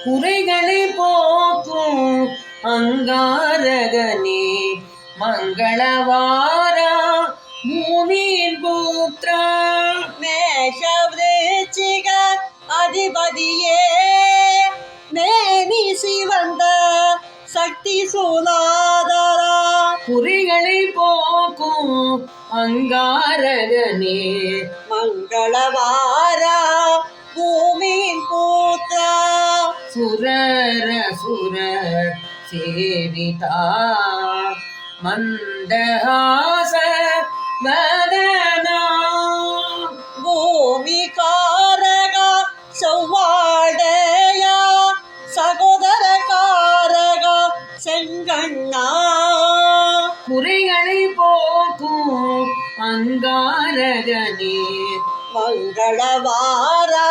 குறைகளை போக்கும் அங்காரகனே மங்களவாரா பூமியின் புத்ரா மேஷவிருச்சிக அதிபதியே நேனி சிவந்த சக்தி சூலாதரா குறைகளை போக்கும் அங்காரகனே மங்களவாரா பூமியின் புத்ரா சுரர சுரர் சேவிதா மந்தஹாச வதனா ಭೂಮಿಕಾರಗ ಸೌವಾಡೆಯ சகோதர காரக செங்கண்ணா குறைகளை போக்கும் அங்காரகனே மங்களவாரா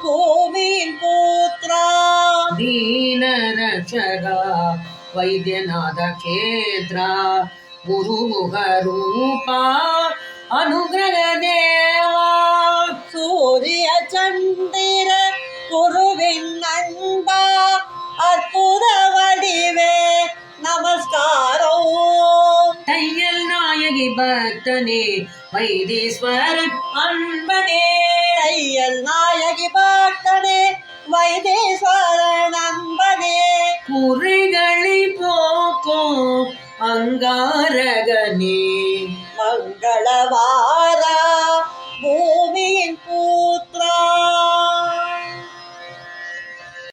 பூமியின் புத்ரா ದೀನರಕ್ಷಕ ವೈದ್ಯನಾಥ ಕ್ಷೇತ್ರ ಗುರುಮುಖ ರೂಪ ಅನುಗ್ರಹ ದೇವ சூரிய சந்திர குருவின் அன்பா அற்புத வடிவே நமஸ்காரம் தையல் நாயகி பக்தனே வைத்தீஸ்வரன் அன்பனே தையல் நாயகி பக்தனே வைத்தீஸ்வர நண்பனே குறைகளை போக்கும் அங்காரகனே